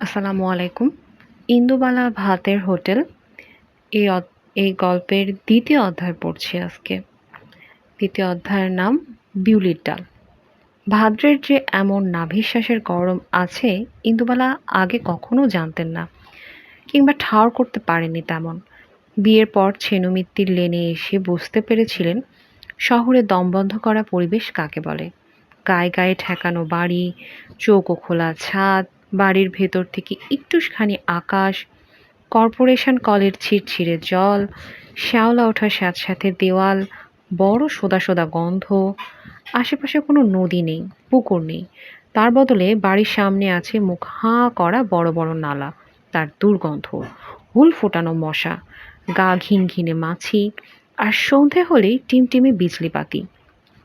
আসসালামু আলাইকুম। ইন্দুবালা ভাতের হোটেল এই এই গল্পের ২য় অধ্যায় পড়ছি আজকে। ২য় অধ্যায়ের নাম বিউলির ডাল। ভাদ্রের যে এমন নাভিশ্বাসের গরম আছে ইন্দুবালা আগে কখনো জানতেন না, কিংবা ঠাউর করতে পারেননি তেমন। বিয়ের পর ছেনু-মিত্তির লেনে এসে বুঝতে পেরেছিলেন শহরে দমবন্ধ করা পরিবেশ কাকে বলে। গায়ে গায়ে ঠেকানো বাড়ি, চৌকো খোলা ছাদ, বাড়ির ভেতর থেকে একটুখানি আকাশ, কর্পোরেশন কলের ছিরছিরে জল, শ্যাওলা ওঠার স্যাঁতস্যাঁতে দেওয়াল, বড় সোদা সোদা গন্ধ। আশেপাশে কোনো নদী নেই, পুকুর নেই। তার বদলে বাড়ির সামনে আছে মুখ হাঁ করা বড় বড় নালা, তার দুর্গন্ধ, হুল ফোটানো মশা, গা ঘিনঘিনে মাছি, আর সন্ধে হলেই টিমটিমে বিজলিবাতি।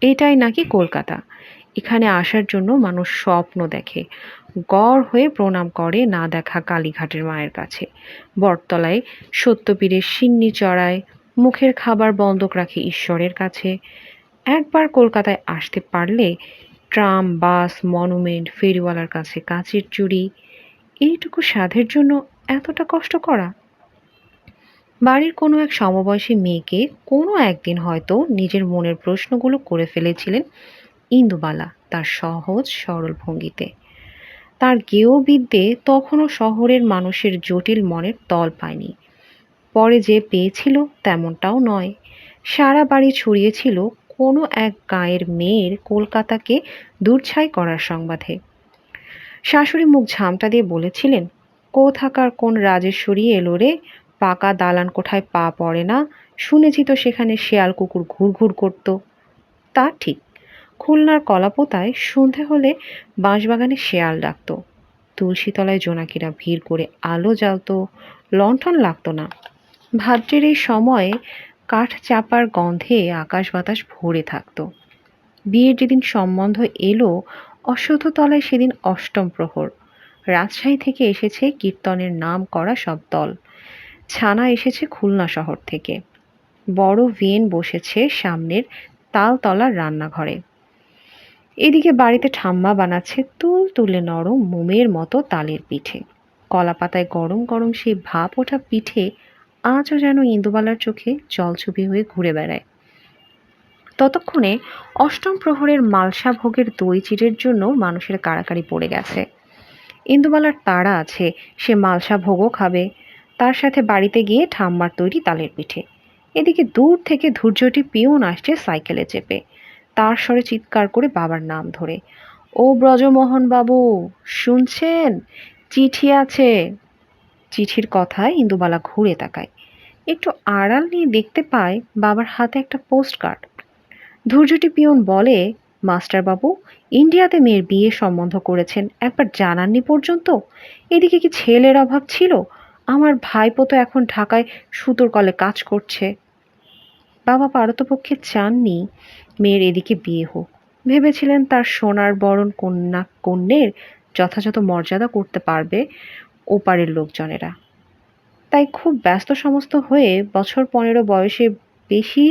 এটাই নাকি কলকাতা। এখানে আসার জন্য মানুষ স্বপ্ন দেখে, গড় হয়ে প্রণাম করে না দেখা কালীঘাটের মায়ের কাছে, বটতলায় সত্যপীরের সিন্নি চড়ায়, মুখের খাবার বন্ধক রাখে ঈশ্বরের কাছে। একবার কলকাতায় আসতে পারলে ট্রাম, বাস, মনুমেন্ট, ফেরিওয়ালার কাছে কাচের চুড়ি, এইটুকু সাধের জন্য এতটা কষ্ট করা। বাড়ির কোনো এক সমবয়সী মেয়েকে কোনো একদিন হয়তো নিজের মনের প্রশ্নগুলো করে ফেলেছিলেন ইন্দুবালা তার সহজ সরল ভঙ্গিতে। তার গেয় বিদ্যে তখনও শহরের মানুষের জটিল মনের তল পায়নি। পরে যে পেয়েছিল তেমনটাও নয়। সারা বাড়ি ছড়িয়েছিল কোনো এক গাঁয়ের মেয়ের কলকাতাকে দূরছাই করার সংবাদে। শাশুড়ি মুখ ঝামটা দিয়ে বলেছিলেন, কোথাকার কোন রাজেশ্বরী এলো রে, পাকা দালান কোঠায় পা পড়ে না, শুনেছি তো সেখানে শেয়াল কুকুর ঘুরঘুর করত। তা ঠিক। খুলনার কলাপোতায় সন্ধে হলে বাঁশবাগানে শেয়াল ডাকত, তুলসীতলায় জোনাকিরা ভিড় করে আলো জ্বালত, লণ্ঠন লাগতো না। ভাদ্রের এই সময়ে কাঠ চাপার গন্ধে আকাশ বাতাস ভরে থাকতো। বিয়ের যেদিন সম্বন্ধ এলো অশ্বত্থতলায় সেদিন অষ্টম প্রহর। রাজশাহী থেকে এসেছে কীর্তনের নাম করা সব দল, ছানা এসেছে খুলনা শহর থেকে। বড় ভেন বসেছে সামনের তালতলার রান্নাঘরে। এদিকে বাড়িতে ঠাম্মা বানাচ্ছে তুল তুলে নরম মোমের মতো তালের পিঠে। কলাপাতায় গরম গরম সেই ভাপ ওঠা পিঠে আজও যেন ইন্দুবালার চোখে জলছবি হয়ে ঘুরে বেড়ায়। ততক্ষণে অষ্টম প্রহরের মালসা ভোগের দই চিড়ের জন্য মানুষের কাড়াকাড়ি পড়ে গেছে। ইন্দুবালার তাড়া আছে, সে মালসা ভোগও খাবে, তার সাথে বাড়িতে গিয়ে ঠাম্মার তৈরি তালের পিঠে। এদিকে দূর থেকে ধৈর্যটি পিয়ন আসছে সাইকেলে চেপে, তার স্বরে চিৎকার করে বাবার নাম ধরে, ও ব্রজমোহন বাবু, শুনছেন? চিঠি আছে। চিঠির কথায় ইন্দুবালা ঘুরে তাকায়। একটু আড়াল নিয়ে দেখতে পায় বাবার হাতে একটা পোস্ট কার্ড। ধৈর্যটি পিয়ন বলে, মাস্টারবাবু, ইন্ডিয়াতে মেয়ের বিয়ে সম্বন্ধ করেছেন, একবার জানাননি পর্যন্ত? এদিকে কি ছেলের অভাব ছিল? আমার ভাইপো তো এখন ঢাকায় সুতোর কলে কাজ করছে। বাবা পারতপক্ষে চাননি মেয়ের এদিকে বিয়ে হোক। ভেবেছিলেন তার সোনার বরণ কন্যের যথাযথ মর্যাদা করতে পারবে ওপারের লোকজনেরা। তাই খুব ব্যস্ত সমস্ত হয়ে বছর ১৫ বয়সে বেশি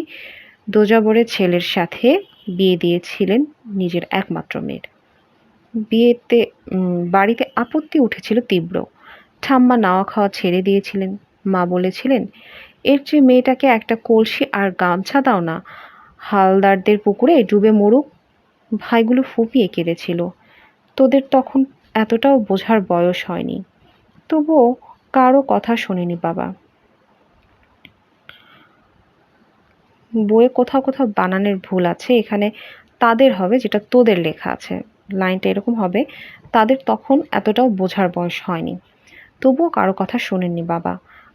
দোজাবরের ছেলের সাথে বিয়ে দিয়েছিলেন নিজের একমাত্র মেয়ের। বিয়েতে বাড়িতে আপত্তি উঠেছিল তীব্র। ঠাম্মা নাওয়া খাওয়া ছেড়ে দিয়েছিলেন। মা বলেছিলেন, এর চেয়ে মেয়েটাকে একটা কলসি আর গামছা দাও না, হালদারদের পুকুরে ডুবে মরুক। ভাইগুলো ফুঁপিয়ে কেঁদেছিল। তোদের তখন এতটাও বোঝার বয়স হয়নি। তবুও কারো কথা শোনেনি বাবা। বইয়ে কোথাও কোথাও বানানের ভুল আছে, এখানে তাদের হবে যেটা তোদের লেখা আছে। লাইনটা এরকম হবে, তাদের তখন এতটাও বোঝার বয়স হয়নি। তবুও কারো কথা শোনেননি বাবা।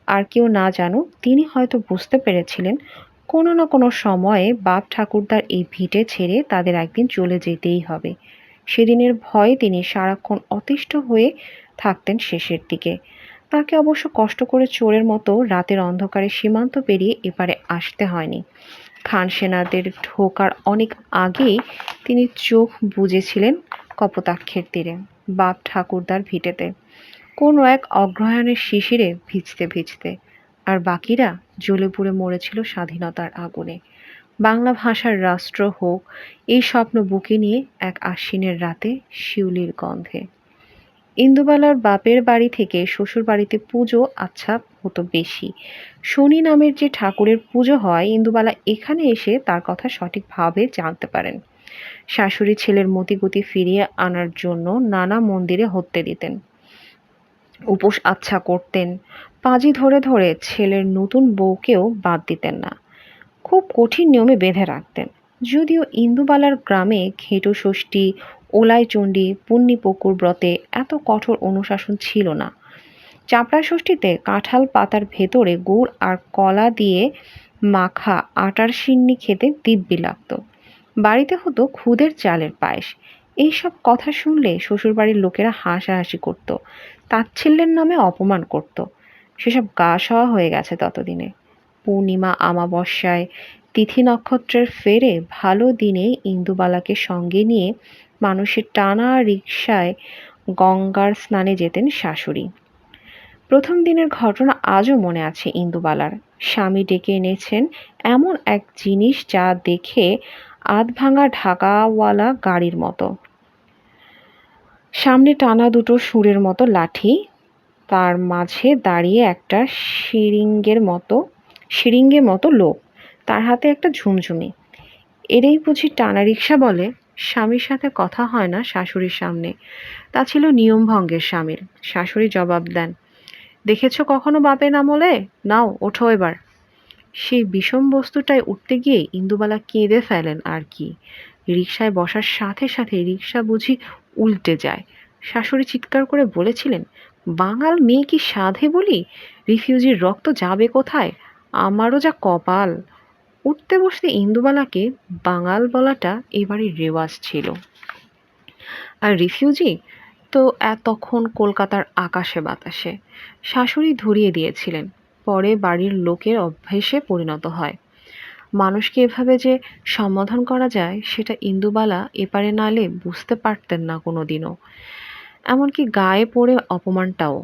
আর কেউ না জানুক, তিনি হয়তো বুঝতে পেরেছিলেন কোনো না কোনো সময়ে বাপ ঠাকুরদার এই ভিটে ছেড়ে তাদের একদিন চলে যেতেই হবে। সেদিনের ভয়ে তিনি সারাক্ষণ অতিষ্ঠ হয়ে থাকতেন শেষের দিকে। তাকে অবশ্য কষ্ট করে চোরের মতো রাতের অন্ধকারে সীমান্ত পেরিয়ে এপারে আসতে হয়নি। খান সেনাদের ঢোকার অনেক আগেই তিনি চোখ বুজেছিলেন কপোতাক্ষের তীরে, বাপ ঠাকুরদার ভিটেতে, কোনো এক অগ্রহায়ণের শিশিরে ভিজতে ভিজতে। আর বাকিরা জ্বলে পুড়ে মরেছিল স্বাধীনতার আগুনে। বাংলা ভাষার রাষ্ট্র হোক, এই স্বপ্ন বুকে নিয়ে এক আশ্বিনের রাতে শিউলির গন্ধে। ইন্দুবালার বাপের বাড়ি থেকে শ্বশুর বাড়িতে পুজো আচ্ছা হতো বেশি। শনি নামের যে ঠাকুরের পুজো হয়, ইন্দুবালা এখানে এসে তার কথা সঠিকভাবে জানতে পারেন। শাশুড়ি ছেলের মতিগতি ফিরিয়ে আনার জন্য নানা মন্দিরে হত্যে দিতেন, উপোস আচ্ছা করতেন, পাঁজি ধরে ধরে ছেলের নতুন বউকেও বাদ দিতেন না। খুব কঠিন নিয়মে বেঁধে রাখতেন। যদিও ইন্দুবালার গ্রামে ঘেটু ষষ্ঠী, ওলাই চণ্ডী, পুণ্যিপুকুর ব্রতে এত কঠোর অনুশাসন ছিল না। চাপড়া ষষ্ঠীতে কাঁঠাল পাতার ভেতরে গুড় আর কলা দিয়ে মাখা আটার সিন্নি খেতে দিব্যি লাগতো। বাড়িতে হতো খুদের চালের পায়েস। এইসব কথা শুনলে শ্বশুরবাড়ির লোকেরা হাসাহাসি করত, তাচ্ছিল্যের নামে অপমান করত। সেসব গা সওয়া হয়ে গেছে ততদিনে। পূর্ণিমা আমাবস্যায় তিথি নক্ষত্রের ফেরে ভালো দিনে ইন্দুবালাকে সঙ্গে নিয়ে মানুষের টানা রিকশায় গঙ্গার স্নানে যেতেন শাশুড়ি। প্রথম দিনের ঘটনা আজও মনে আছে ইন্দুবালার। স্বামী ডেকে এনেছেন এমন এক জিনিস যা দেখে আধভাঙা ঢাকাওয়ালা গাড়ির মতো। সামনে টানা দুটো সুরের মতো লাঠি, তার মাঝে দাঁড়িয়ে একটা শিরিঙ্গের মতো লোক, তার হাতে একটা ঝুমঝুমি। এরেই বুঝি টানা রিকশা বলে? স্বামীর সাথে কথা হয় না শাশুড়ির সামনে। তা ছিল নিয়ম ভঙ্গের শামিল। শাশুড়ি জবাব দেন, দেখেছো কখনো বাপের আমলে? নাও ওঠো এবার। সেই বিষম বস্তুটায় উঠতে গিয়ে ইন্দুবালা কেঁদে ফেলেন আর কি। রিকশায় বসার সাথে সাথে রিকশা বুঝি উল্টে যায়। শাশুড়ি চিৎকার করে বলেছিলেন, বাঙাল মেয়ে কি সাধে বলি? রিফিউজির রক্ত যাবে কোথায়? আমারও যা কপাল। উঠতে বসতে ইন্দুবালাকে বাঙাল বলাটা এবারই রেওয়াজ ছিল। আর রিফিউজি তো তখন কলকাতার আকাশে বাতাসে। শাশুড়ি ধরিয়ে দিয়েছিলেন, পরে বাড়ির লোকের অভ্যেসে পরিণত হয়। মানুষকে এভাবে যে সম্বোধন করা যায় সেটা ইন্দুবালা এপারে নালে বুঝতে পারতেন না কোনোদিনও। এমনকি গায়ে পড়ে অপমানটাও।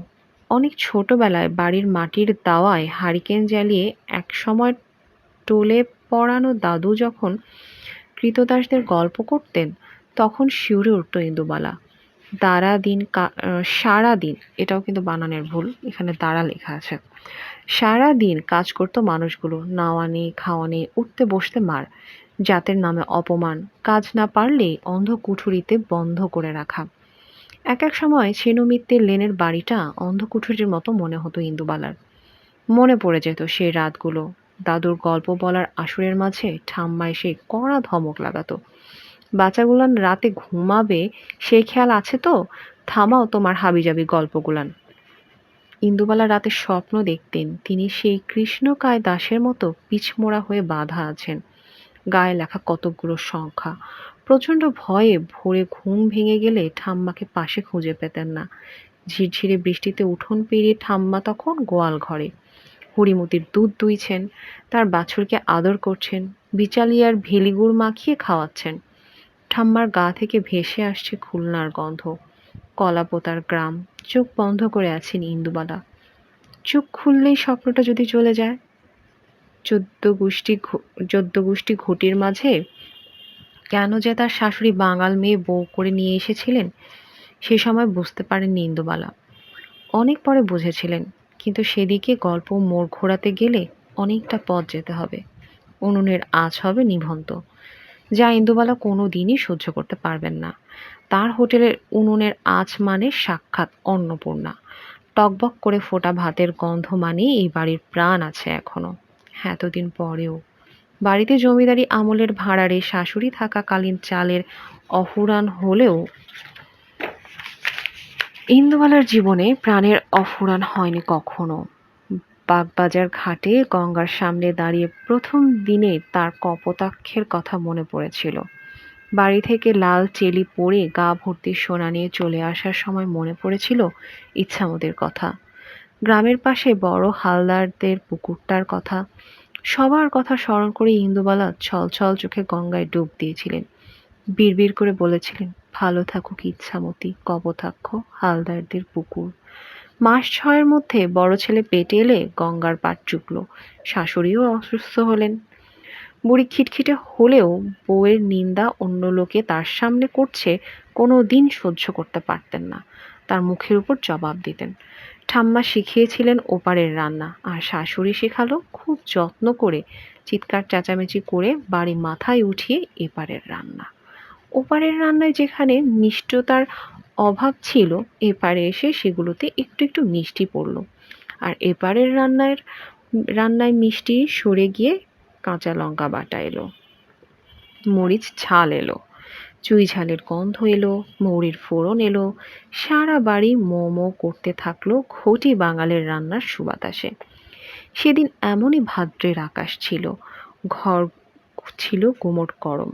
অনেক ছোটবেলায় বাড়ির মাটির দাওয়ায় হারিকেন জ্বালিয়ে একসময় টোলে পড়ানো দাদু যখন কৃতদাসদের গল্প করতেন, তখন শিউরে উঠত ইন্দুবালা। সারাদিন, এটাও কিন্তু বানানের ভুল, এখানে দাঁড়া লেখা আছে। সারাদিন কাজ করত মানুষগুলো, নাওয়া নেই খাওয়া নেই, উঠতে বসতে মার, জাতের নামে অপমান, কাজ না পারলে অন্ধ কুঠুরিতে বন্ধ করে রাখা। এক এক সময় ছেনু লেনের বাড়িটা অন্ধ কুঠুরির মতো মনে হতো ইন্দুবালার। মনে পড়ে যেত সেই রাতগুলো। দাদুর গল্প বলার আসরের মাঝে ঠাম্মা এসে কড়া ধমক লাগাতো, বাচ্চাগুলান রাতে ঘুমাবে সেই খেয়াল আছে তো? থামাও তোমার হাবিজাবি গল্পগুলান। ইন্দুবালা রাতে স্বপ্ন দেখতেন তিনি সেই কৃষ্ণকায় দাসের মতো পিছমোড়া হয়ে বাঁধা আছেন, গায়ে লেখা কতকগুলো সংখ্যা। প্রচণ্ড ভয়ে ভোরে ঘুম ভেঙে গেলে ঠাম্মাকে পাশে খুঁজে পেতেন না। ঝিরঝিরে বৃষ্টিতে উঠোন পেরিয়ে ঠাম্মা তখন গোয়াল ঘরে হরিমতির দুধ দুইছেন, তার বাছুরকে আদর করছেন, বিচালিয়ার ভেলিগুড় মাখিয়ে খাওয়াচ্ছেন। ঠাম্মার গা থেকে ভেসে আসছে খুলনার গন্ধ, কলাপোতার গ্রাম। চোখ বন্ধ করে আছেন ইন্দুবালা। চোখ খুললেই স্বপ্নটা যদি চলে যায়। চোদ্দ গোষ্ঠী ঘটির মাঝে কেন যে তার শাশুড়ি বাঙাল মেয়ে বউ করে নিয়ে এসেছিলেন, সে সময় বুঝতে পারেননি ইন্দুবালা। অনেক পরে বুঝেছিলেন, কিন্তু সেদিকে গল্প মোড় ঘোরাতে গেলে অনেকটা পথ যেতে হবে। উনুনের আঁচ হবে নিভন্ত, যা ইন্দুবালা কোনো দিনই সহ্য করতে পারবেন না। তার হোটেলের উনুনের আঁচ মানে সাক্ষাৎ অন্নপূর্ণা। টকবক করে ফোটা ভাতের গন্ধ মানে এই বাড়ির প্রাণ আছে এখনো। এতদিন পরেও বাড়িতে জমিদারি আমলের ভাড়ারে শাশুড়ি থাকাকালীন চালের অফুরান হলেও ইন্দুবালার জীবনে প্রাণের অফুরান হয়নি কখনো। বাগবাজার ঘাটে গঙ্গার সামনে দাঁড়িয়ে প্রথম দিনে তার কপোতাক্ষের কথা মনে পড়েছিল। বাড়ি থেকে লাল চেলি পরে গা ভর্তি সোনা নিয়ে চলে আসার সময় মনে পড়েছিল ইচ্ছামতির কথা, গ্রামের পাশে বড় হালদারদের পুকুরটার কথা। সবার কথা স্মরণ করে ইন্দুবালা ছলছল চোখে গঙ্গায় ডুব দিয়েছিলেন। বিড়বিড় করে বলেছিলেন, ভালো থাকুক ইচ্ছামতি, কপোতাক্ষ, হালদারদের পুকুর। মাস ৬ মধ্যে বড় ছেলে পেটে এলে গঙ্গার পাট চুকলো, শাশুড়িও অসুস্থ হলেন। বুড়ি খিটখিটে হলেও বউয়ের নিন্দা অন্য লোকে তার সামনে করছে কোনো দিন সহ্য করতে পারতেন না। তার মুখের উপর জবাব দিতেন। ঠাম্মা শিখিয়েছিলেন ওপারের রান্না, আর শাশুড়ি শেখালো খুব যত্ন করে চিৎকার চেঁচামেচি করে বাড়ি মাথায় উঠিয়ে এপারের রান্না। ওপারের রান্নায় যেখানে মিষ্টতার অভাব ছিল, এপারে এসে সেগুলোতে একটু একটু মিষ্টি পড়ল। আর এপারের রান্নায় মিষ্টি সরে গিয়ে কাঁচা লঙ্কা বাটা এলো, মরিচ ঝাল এলো, চুই ঝালের গন্ধ এলো, মৌরির ফোড়ন এলো। সারা বাড়ি মো মো করতে থাকলো ঘটি বাঙালির রান্নার সুবাতাসে। সেদিন এমনই ভাদ্রের আকাশ ছিল। ঘর ছিল গুমোট গরম।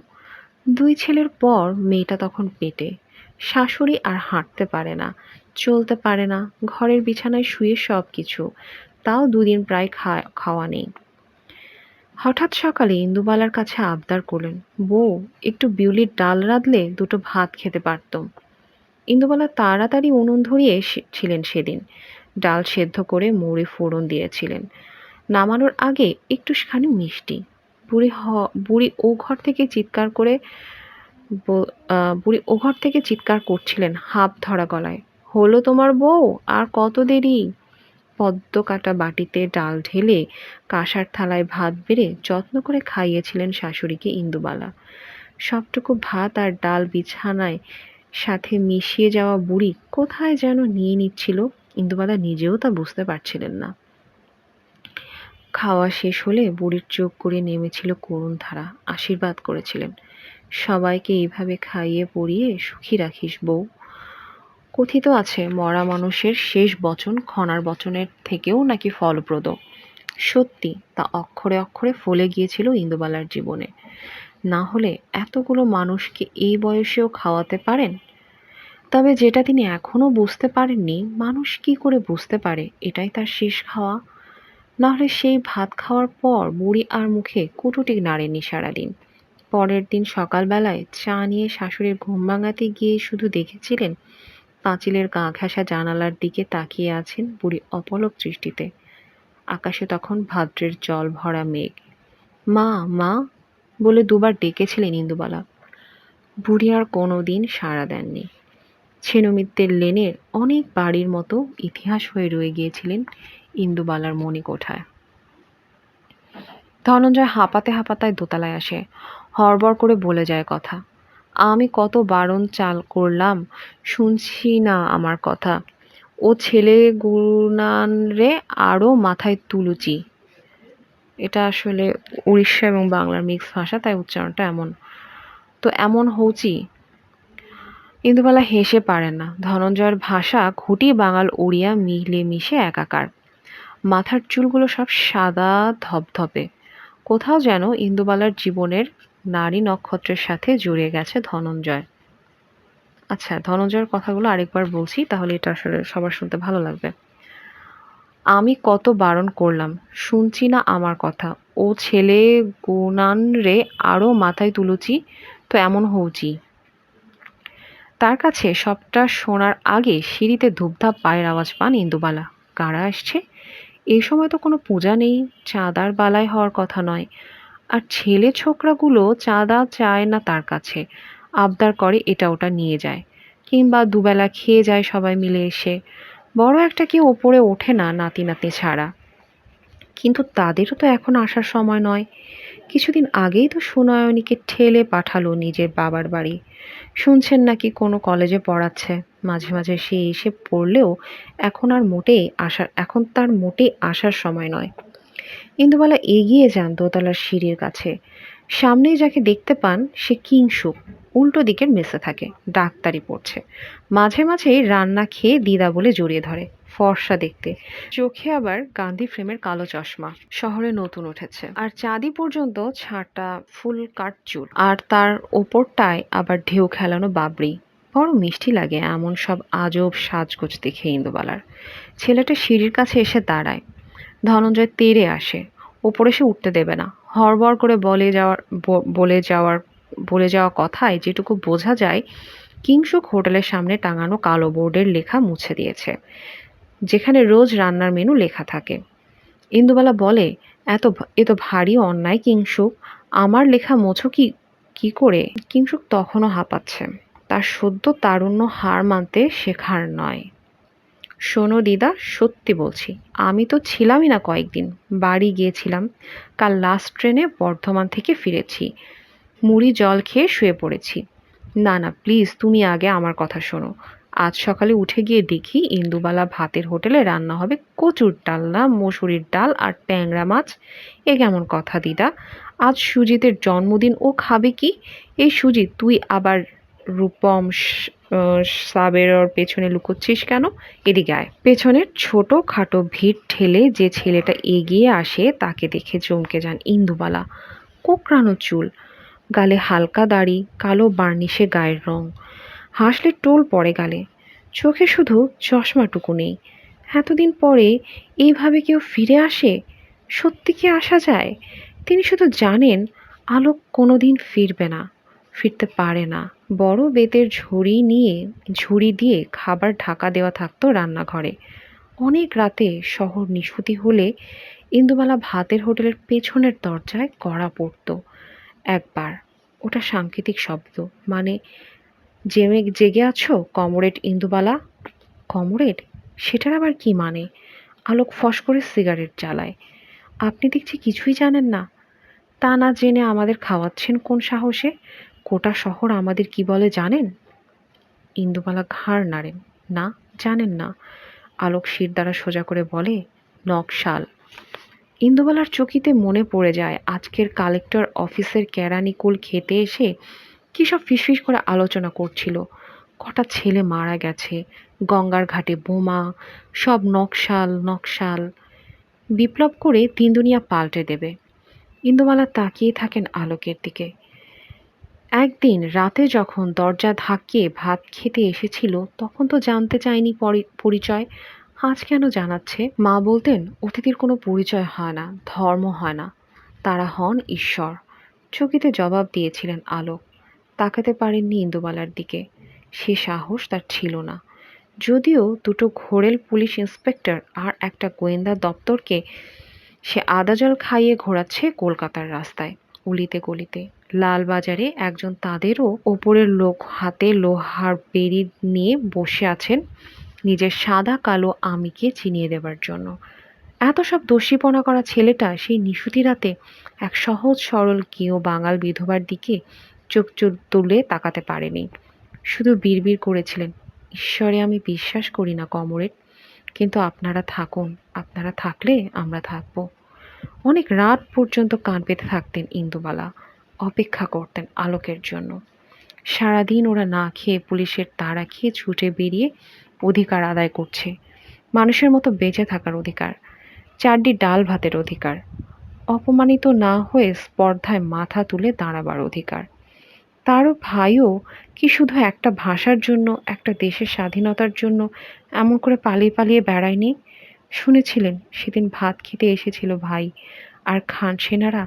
দুই ছেলের পর মেয়েটা তখন পেটে। শাশুড়ি আর হাঁটতে পারে না, চলতে পারে না, ঘরের বিছানায় শুয়ে সব কিছু। তাও দুদিন প্রায় খাওয়া নেই। হঠাৎ সকালে ইন্দুবালার কাছে আবদার করলেন, বউ একটু বিউলির ডাল রাঁধলে দুটো ভাত খেতে পারতুম। ইন্দুবালা তাড়াতাড়ি উনুন ধরিয়ে ছিলেন সেদিন। ডাল সেদ্ধ করে মৌরি ফোড়ন দিয়েছিলেন। নামানোর আগে একটুখানি মিষ্টি। বুড়ি ও ঘর থেকে চিৎকার করে বুড়ি ও ঘর থেকে চিৎকার করছিলেন হাঁপ ধরা গলায়, হলো তোমার বউ, আর কত দেরি? পদ্ম কাটা বাটিতে ডাল ঢেলে কাঁসার থালায় ভাত বেড়ে যত্ন করে খাইয়েছিলেন শাশুড়িকে ইন্দুবালা। সবটুকু ভাত আর ডাল বিছানায় সাথে মিশিয়ে যাওয়া বুড়ি কোথায় যেন নিয়ে নিচ্ছিল, ইন্দুবালা নিজেও তা বুঝতে পারছিলেন না। খাওয়া শেষ হলে বুড়ির চোখ করে নেমেছিল করুণ ধারা। আশীর্বাদ করেছিলেন, সবাইকে এইভাবে খাইয়ে পরিয়ে সুখী রাখিস বউ। কথিত আছে মরা মানুষের শেষ বচন খনার বচনের থেকেও নাকি ফলপ্রদ। সত্যি তা অক্ষরে অক্ষরে ফলে গিয়েছিল ইন্দুবালার জীবনে। না হলে এতগুলো মানুষকে এই বয়সেও খাওয়াতে পারেন? তবে যেটা তিনি এখনো বুঝতে পারেননি, মানুষ কি করে বুঝতে পারে এটাই তার শেষ খাওয়া। নাহলে সেই ভাত খাওয়ার পর বুড়ি আর মুখে কুটুটি নাড়েনি সারাদিন। পরের দিন সকালবেলায় চা নিয়ে শাশুড়ির ঘুম ভাঙাতে গিয়ে শুধু দেখেছিলেন পাঁচিলের গা ঘেঁষা জানালার দিকে তাকিয়ে আছেন বুড়ি অপলক দৃষ্টিতে। আকাশে তখন ভাদ্রের জল ভরা মেঘ। মা, মা বলে দুবার ডেকেছিলেন ইন্দুবালা। বুড়ি আর কোনোদিন সাড়া দেননি। ছেনমিত্তের লেনের অনেক বাড়ির মতো ইতিহাস হয়ে রয়ে গিয়েছিলেন ইন্দুবালার মণিকোঠায়। ধনঞ্জয় হাঁপাতে হাঁপাতায় দোতলায় আসে। হড়বড় করে বলে যায় কথা। আমি কত বারণ চাল করলাম, শুনছি না আমার কথা। ও ছেলে গুণান রে আরও মাথায় তুলুচি। এটা আসলে উড়িষ্যা এবং বাংলার মিক্স ভাষা, তাই উচ্চারণটা এমন। তো এমন হউচি। ইন্দুবালা হেসে পারেন না। ধনঞ্জয়ের ভাষা ঘুটি বাঙাল ওড়িয়া মিলে মিশে একাকার। মাথার চুলগুলো সব সাদা ধপধপে। কোথাও যেন ইন্দুবালার জীবনের নারী নক্ষত্রের সাথে জড়িয়ে গেছে ধনঞ্জয়। আচ্ছা, ধনঞ্জয়ের কথাগুলো আরেকবার বলছি, তাহলে এটা আসলে সবার শুনতে ভালো লাগবে। আমি কত বারণ করলাম, শুনছি না আমার কথা। ও ছেলে গুণান রে আরও মাথায় তুলুচি, তো এমন হউচি। তার কাছে সবটা শোনার আগে সিঁড়িতে ধূপধাপ পায়ের আওয়াজ পান ইন্দুবালা। কারা আসছে? এই সময় তো কোনো পূজা নেই, চাঁদার বালাই হওয়ার কথা নয়। আর ছেলে ছোকরাগুলো চাঁদা চায় না তার কাছে, আবদার করে এটা ওটা নিয়ে যায়, কিংবা দুবেলা খেয়ে যায় সবাই মিলে এসে। বড় একটা কেউ ওপরে ওঠে না নাতি নাতনি ছাড়া। কিন্তু তাদেরও তো এখন আসার সময় নয়। কিছুদিন আগেই তো সুনয়নীকে ঠেলে পাঠালো নিজের বাবার বাড়ি। শুনছেন নাকি কোনো কলেজে পড়াচ্ছে। মাঝে মাঝে সে এসে পড়লেও এখন তার মোটেই আসার সময় নয়। ইন্দুবালা এগিয়ে যান দোতলার সিঁড়ির কাছে। সামনেই যাকে দেখতে পান সে কিংসুক, উল্টো দিকের মেসে থাকে, ডাক্তারি পড়ছে। মাঝে মাঝেই রান্না খেয়ে দিদা বলে জড়িয়ে ধরে। ফর্সা দেখতে, চোখে আবার গান্ধী ফ্রেমের কালো চশমা। শহরে নতুন উঠেছে, আর চাঁদি পর্যন্ত ছাঁটা ফুল কাট চুল, আর তার ওপরটায় আবার ঢেউ খেলানো বাবরি। বড় মিষ্টি লাগে এমন সব আজব সাজগোজ দেখে ইন্দুবালার। ছেলেটা সিঁড়ির কাছে এসে দাঁড়ায়। ধনঞ্জয় তেড়ে আসে। ওপরে সে উঠতে দেবে না। হড়বড় করে বলে যাওয়া কথায় যেটুকু বোঝা যায়, কিংসুক হোটেলের সামনে টাঙানো কালো বোর্ডের লেখা মুছে দিয়েছে, যেখানে রোজ রান্নার মেনু লেখা থাকে। ইন্দুবালা বলে, এ তো ভারী অন্যায় কিংসুক। আমার লেখা মোছো কি কি করে? কিংসুক তখনও হাঁপাচ্ছে। তার সদ্য তারুণ্য হার মানতে শেখার নয়। শোনো দিদা, সত্যি বলছি, আমি তো ছিলামই না কয়েকদিন। বাড়ি গিয়েছিলাম। কাল লাস্ট ট্রেনে বর্ধমান থেকে ফিরেছি। মুড়ি জল খেয়ে শুয়ে পড়েছি। না না, প্লিজ তুমি আগে আমার কথা শোনো। আজ সকালে উঠে গিয়ে দেখি ইন্দুবালা ভাতের হোটেলে রান্না হবে কচুর ডালনা, মসুরির ডাল আর ট্যাংরা মাছ। এ কেমন কথা দিদা? আজ সুজিতের জন্মদিন, ও খাবে কি? এই সুজিত, তুই আবার রূপম সাবেরর পেছনে লুকোচ্ছিস কেন? এদিকে আয়। পেছনের ছোট খাটো ভিড় ঠেলে যে ছেলেটা এগিয়ে আসে তাকে দেখে চমকে যান ইন্দুবালা। কোঁকড়ানো চুল, গালে হালকা দাড়ি, কালো বার্নিশে গায়ের রং। হাসলে টোল পড়ে গালে। চোখে শুধু চশমাটুকু নেই। এতদিন পরে এইভাবে কেউ ফিরে আসে? সত্যি কি আসা যায়? তিনি শুধু জানেন আলোক কোনোদিন ফিরবে না, ফিরতে পারে না। বড় বেতের ঝুড়ি দিয়ে খাবার ঢাকা দেওয়া থাকতো রান্নাঘরে। অনেক রাতে শহর নিশুতি হলে ইন্দুবালা ভাতের হোটেলের পেছনের দরজায় কড়া পড়তো একবার। ওটা সাংকেতিক শব্দ, মানে, জেগে আছো কমরেড ইন্দুবালা? কমরেড? সেটার আবার কি মানে? আলোক ফস করে সিগারেট জ্বালায়। আপনি দেখছি কিছুই জানেন না। তা না জেনে আমাদের খাওয়াচ্ছেন কোন সাহসে? গোটা শহর আমাদের কি বলে জানেন? ইন্দুবালা ঘাড় নাড়েন। না, জানেন না। আলোক শির দ্বারা সোজা করে বলে, নকশাল। ইন্দুবালার চকিতে মনে পড়ে যায় আজকের কালেক্টর অফিসের কেরানিকুল খেতে এসে কী সব ফিসফিস করে আলোচনা করছিল। কটা ছেলে মারা গেছে, গঙ্গার ঘাটে বোমা, সব নকশাল নকশাল। বিপ্লব করে তিন দুনিয়া পাল্টে দেবে। ইন্দুবালা তাকিয়ে থাকেন আলোকের দিকে। একদিন রাতে যখন দরজা ধাক্কিয়ে ভাত খেতে এসেছিল তখন তো জানতে চায়নি পরিচয়। আজ কেন জানাচ্ছে? মা বলতেন অতিথির কোনো পরিচয় হয় না, ধর্ম হয় না, তারা হন ঈশ্বর। চকিতে জবাব দিয়েছিলেন আলোক। তাকাতে পারেননি ইন্দুবালার দিকে। সে সাহস তার ছিল না। যদিও দুটো ঘোরেল পুলিশ ইন্সপেক্টর আর একটা গোয়েন্দা দপ্তরকে সে আদা জল খাইয়ে ঘোরাচ্ছে কলকাতার রাস্তায়, অলিতে গলিতে। লালবাজারে একজন তাদেরও ওপরের লোক হাতে লোহার বেড়ি নিয়ে বসে আছেন নিজের সাদা কালো আমিকে চিনিয়ে দেবার জন্য। এত সব দস্যিপনা করা ছেলেটা সেই নিশুতি রাতে এক সহজ সরল গেঁয়ো বাঙাল বিধবার দিকে চোখ তুলে তাকাতে পারেনি। শুধু বিড়বিড় করেছিলেন, ঈশ্বরে আমি বিশ্বাস করি না কমরেড, কিন্তু আপনারা থাকুন, আপনারা থাকলে আমরা থাকব। অনেক রাত পর্যন্ত কান পেতে থাকতেন ইন্দুবালা, অপেক্ষা করতেন আলোকের জন্য। সারাদিন ওরা না খেয়ে পুলিশের তাড়া খেয়ে ছুটে বেরিয়ে অধিকার আদায় করছে, মানুষের মতো বেঁচে থাকার অধিকার, চারটি ডাল ভাতের অধিকার, অপমানিত না হয়ে স্পর্ধায় মাথা তুলে দাঁড়াবার অধিকার। তারও ভাইও কি শুধু একটা ভাষার জন্য, একটা দেশের স্বাধীনতার জন্য এমন করে পালিয়ে পালিয়ে বেড়ায়নি? শুনেছিলেন সেদিন ভাত খেতে এসেছিল ভাই, আর খান সেনারা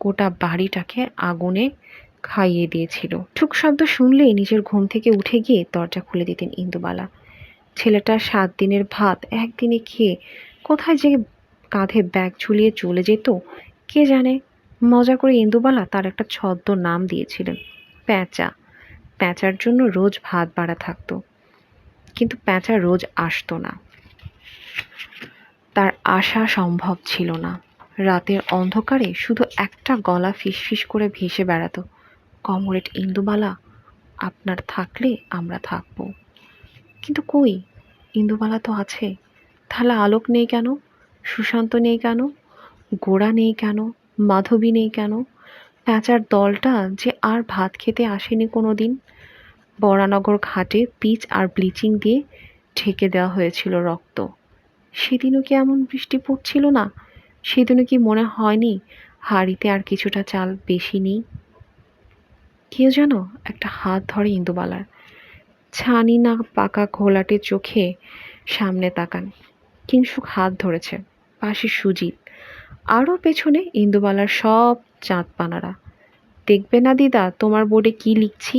গোটা বাড়িটাকে আগুনে খাইয়ে দিয়েছিল। ঠুক শব্দ শুনলেই নিজের ঘুম থেকে উঠে গিয়ে দরজা খুলে দিতেন ইন্দুবালা। ছেলেটা 7 দিনের ভাত একদিনে খেয়ে কোথায় যে কাঁধে ব্যাগ ঝুলিয়ে চলে যেত কে জানে। মজা করে ইন্দুবালা তার একটা ছদ্ম নাম দিয়েছিলেন, প্যাঁচা। প্যাঁচার জন্য রোজ ভাত বাড়া থাকতো, কিন্তু প্যাঁচা রোজ আসতো না। তার আসা সম্ভব ছিল না। রাতের অন্ধকারে শুধু একটা গলা ফিসফিস করে ভেসে বেড়াতো, কমরেড ইন্দুবালা, আপনার থাকলে আমরা থাকব। কিন্তু কই, ইন্দুবালা তো আছে। তাহলে আলোক নেই কেন? সুশান্ত নেই কেন? গোড়া নেই কেন? মাধবী নেই কেন? প্যাঁচার দলটা যে আর ভাত খেতে আসেনি কোনো দিন। বরানগর ঘাটে পিচ আর ব্লিচিং দিয়ে ঢেকে দেওয়া হয়েছিল রক্ত। সেদিনও কি এমন বৃষ্টি পড়ছিল না? সেদিনও কি মনে হয়নি হাঁড়িতে আর কিছুটা চাল বেশি নেই? কেউ যেন একটা হাত ধরে ইন্দুবালার। ছানি না পাকা ঘোলাটে চোখে সামনে তাকান। কিংসুক হাত ধরেছে, পাশে সুজিত, আরও পেছনে ইন্দুবালার সব চাঁদপানারা। দেখবে না দিদা তোমার বোর্ডে কি লিখছি?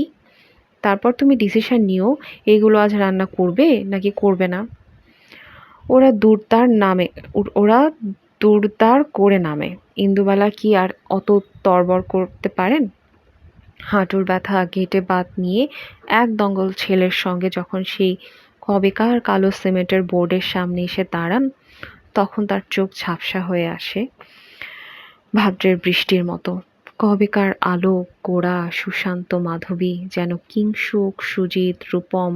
তারপর তুমি ডিসিশন নিও এগুলো আজ রান্না করবে নাকি করবে না। ওরা তোড়তাড় করে নামে। ইন্দুবালা কি আর অত তড়বড় করতে পারেন? হাঁটুর ব্যথা, গেঁটে বাত নিয়ে এক দঙ্গল ছেলের সঙ্গে যখন সেই কবেকার কালো সিমেন্টের বোর্ডের সামনে এসে দাঁড়ান, তখন তার চোখ ঝাপসা হয়ে আসে ভাদ্রের বৃষ্টির মতো। কবেকার আলো, গোরা, সুশান্ত, মাধবী যেন কিংসুক, সুজিত, রূপম,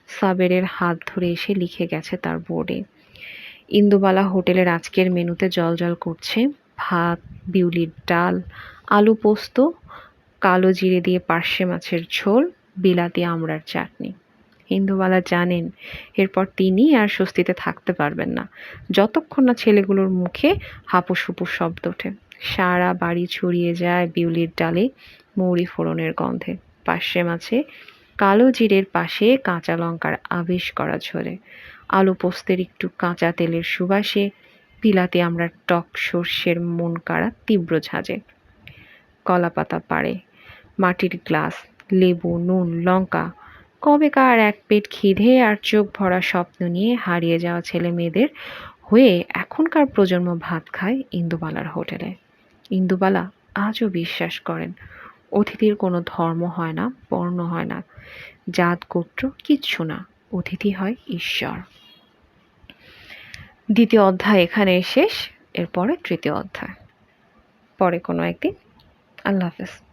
সাবেরের হাত ধরে এসে লিখে গেছে তার বোর্ডে। ইন্দুবালা হোটেলের আজকের মেনুতে জ্বলজ্বল করছে ভাত, বিউলির ডাল, আলু পোস্ত, কালো জিরে দিয়ে পার্শে মাছের ঝোল, বিলাতি আমড়ার চাটনি। ইন্দুবালা জানেন এরপর তিনি আর স্বস্তিতে থাকতে পারবেন না, যতক্ষণ না ছেলেগুলোর মুখে হাপুস হুপুস শব্দ ওঠে। সারা বাড়ি ছড়িয়ে যায় বিউলির ডালে মৌরি ফোড়নের গন্ধে, পার্শে মাছে কালো জিরের পাশে কাঁচা লঙ্কার আবেশ করা ঝোলে, আলু পোস্তের একটু কাঁচা তেলের সুবাসে, বিলাতি আমড়ার টক সর্ষের মন কাড়া তীব্র ঝাঁঝে। কলাপাতা পাড়ে, মাটির গ্লাস, লেবু, নুন, লঙ্কা। কবেকার এক পেট খিদে আর চোখ ভরা স্বপ্ন নিয়ে হারিয়ে যাওয়া ছেলে মেয়েদের হয়ে এখনকার প্রজন্ম ভাত খায় ইন্দুবালার হোটেলে। ইন্দুবালা আজও বিশ্বাস করেন অতিথির কোনো ধর্ম হয় না, বর্ণ হয় না, জাত গোত্র কিচ্ছু না, অতিথি হয় ঈশ্বর। দ্বিতীয় অধ্যায় এখানে শেষ। এরপরে তৃতীয় অধ্যায় পরে কোনো একদিন। আল্লাহ হাফেজ।